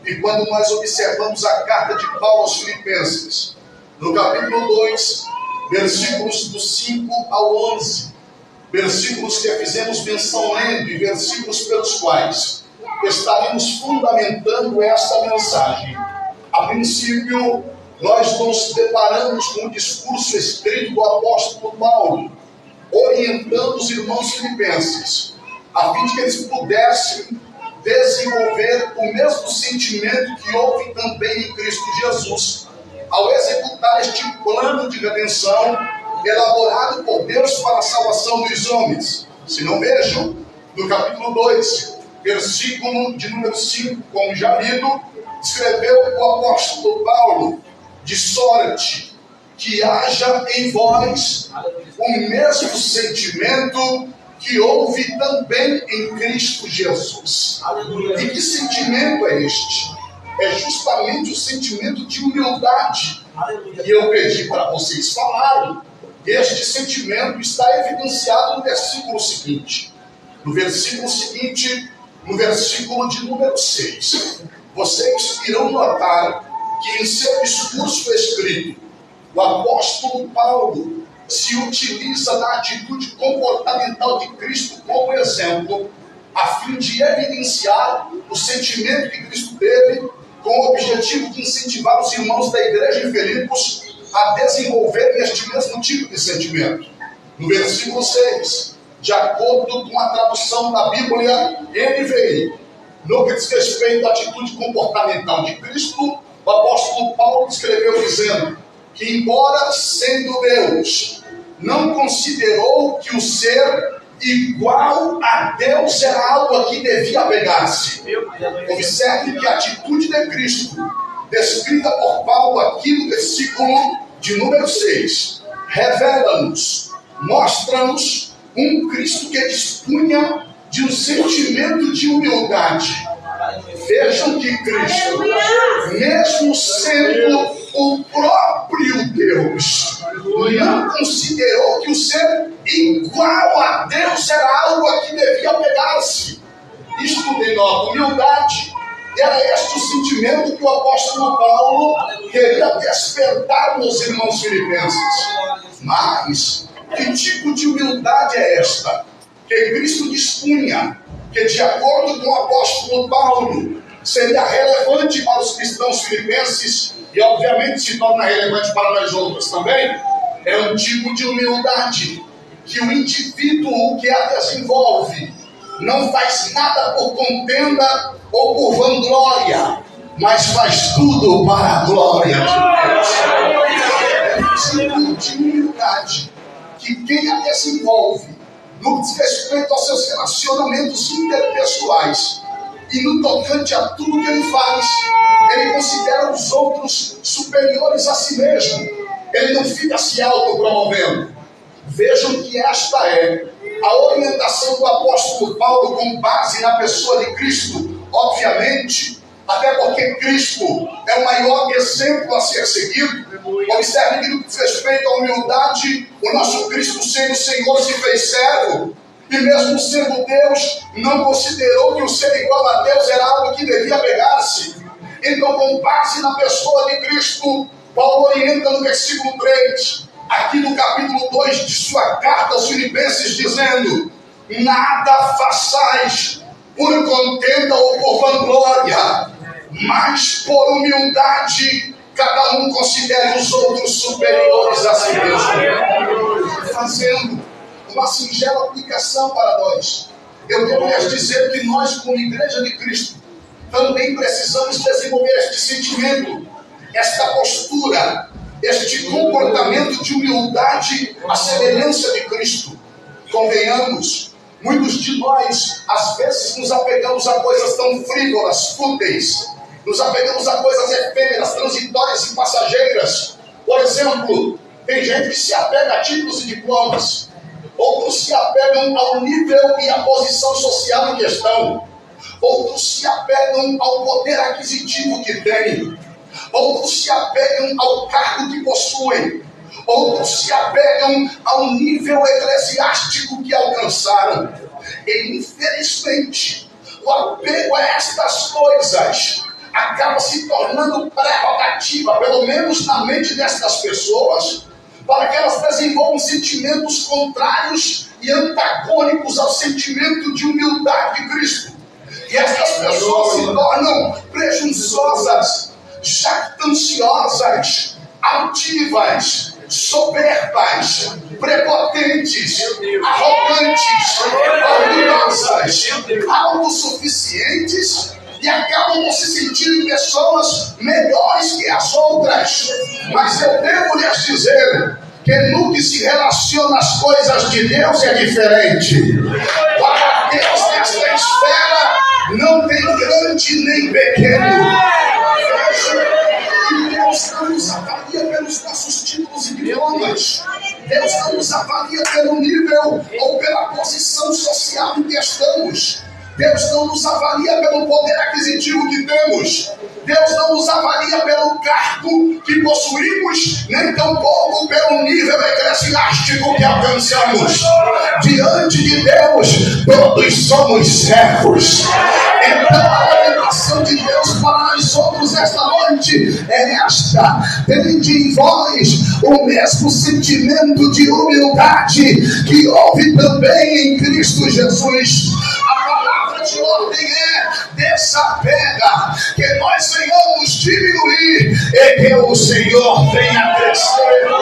E quando nós observamos a carta de Paulo aos Filipenses, no capítulo 2, versículos do 5 ao 11, versículos que fizemos menção lendo e versículos pelos quais estaremos fundamentando esta mensagem. A princípio, nós nos deparamos com o discurso escrito do apóstolo Paulo, orientando os irmãos filipenses, a fim de que eles pudessem desenvolver o mesmo sentimento que houve também em Cristo Jesus, ao executar este plano de redenção elaborado por Deus para a salvação dos homens. Se não vejam, no capítulo 2, versículo de número 5, como já lido, escreveu o apóstolo Paulo: de sorte que haja em vós o mesmo sentimento que houve também em Cristo Jesus. Aleluia. E que sentimento é este? É justamente o sentimento de humildade. Aleluia. E eu pedi para vocês falarem. Este sentimento está evidenciado no versículo seguinte. No versículo seguinte, no versículo de número 6. Vocês irão notar que em seu discurso escrito, o apóstolo Paulo se utiliza da atitude comportamental de Cristo como exemplo, a fim de evidenciar o sentimento que Cristo teve, com o objetivo de incentivar os irmãos da igreja em Filipos a desenvolverem este mesmo tipo de sentimento. No versículo 6, de acordo com a tradução da Bíblia NVI, no que diz respeito à atitude comportamental de Cristo, o apóstolo Paulo escreveu dizendo que, embora sendo Deus, não considerou que o ser igual a Deus era algo a que devia apegar-se. Observe que a atitude de Cristo, descrita por Paulo aqui no versículo de número 6, revela-nos, mostra-nos um Cristo que dispunha de um sentimento de humildade. Vejam que Cristo, mesmo sendo o próprio Deus, não considerou que o ser igual a Deus era algo a que devia apegar-se. Isto denota humildade. Era este o sentimento que o apóstolo Paulo queria despertar nos irmãos filipenses. Mas que tipo de humildade é esta que Cristo dispunha, que de acordo com o apóstolo Paulo seria relevante para os cristãos filipenses e obviamente se torna relevante para nós outros também? É um tipo de humildade que o indivíduo que a desenvolve não faz nada por contenda ou por vanglória, mas faz tudo para a glória de Deus. É um tipo de humildade que quem a desenvolve no respeito aos seus relacionamentos interpessoais e no tocante a tudo que ele faz, ele considera os outros superiores a si mesmo. Ele não fica se autopromovendo. Vejam que esta é a orientação do apóstolo Paulo com base na pessoa de Cristo, obviamente, até porque Cristo é o maior exemplo a ser seguido. Observe que no que diz respeito à humildade, o nosso Cristo, sendo Senhor, se fez servo, e mesmo sendo Deus, não considerou que o ser igual a Deus era algo que devia pegar-se. Então, com base na pessoa de Cristo, Paulo orienta no versículo 3, aqui no capítulo 2 de sua carta aos Filipenses, dizendo: nada façais por contenda ou por vanglória, mas por humildade cada um considere os outros superiores a si mesmo. Fazendo uma singela aplicação para nós, eu devo lhes dizer que nós, como Igreja de Cristo, também precisamos desenvolver este sentimento, esta postura, este comportamento de humildade à semelhança de Cristo. Convenhamos, muitos de nós, às vezes, nos apegamos a coisas tão frívolas, fúteis, nos apegamos a coisas efêmeras, transitórias e passageiras. Por exemplo, tem gente que se apega a títulos e diplomas, outros se apegam ao nível e à posição social em questão, outros se apegam ao poder aquisitivo que têm, outros se apegam ao cargo que possuem, outros se apegam ao nível eclesiástico que alcançaram. E infelizmente, o apego a estas coisas acaba se tornando prerrogativa, pelo menos na mente destas pessoas, para que elas desenvolvam sentimentos contrários e antagônicos ao sentimento de humildade de Cristo. E estas pessoas se tornam presunçosas, jactanciosas, altivas, soberbas, prepotentes, arrogantes, orgulhosas, autossuficientes, e acabam por se sentirem pessoas melhores que as outras. Mas eu devo lhes dizer que no que se relaciona às coisas de Deus é diferente. Para Deus nesta esfera não tem grande nem pequeno. E Deus não nos avalia pelos nossos títulos e diplomas. Deus não nos avalia pelo nível ou pela posição social em que estamos. Deus não nos avalia pelo poder aquisitivo que temos. Deus não nos avalia pelo cargo que possuímos, nem tampouco pelo nível eclesiástico que alcançamos. Diante de Deus, todos somos servos. Então a orientação de Deus para nós outros esta noite é esta: tende em vós o mesmo sentimento de humildade que houve também em Cristo Jesus. A palavra de ordem é: desapega, que nós venhamos diminuir e que o Senhor venha crescer.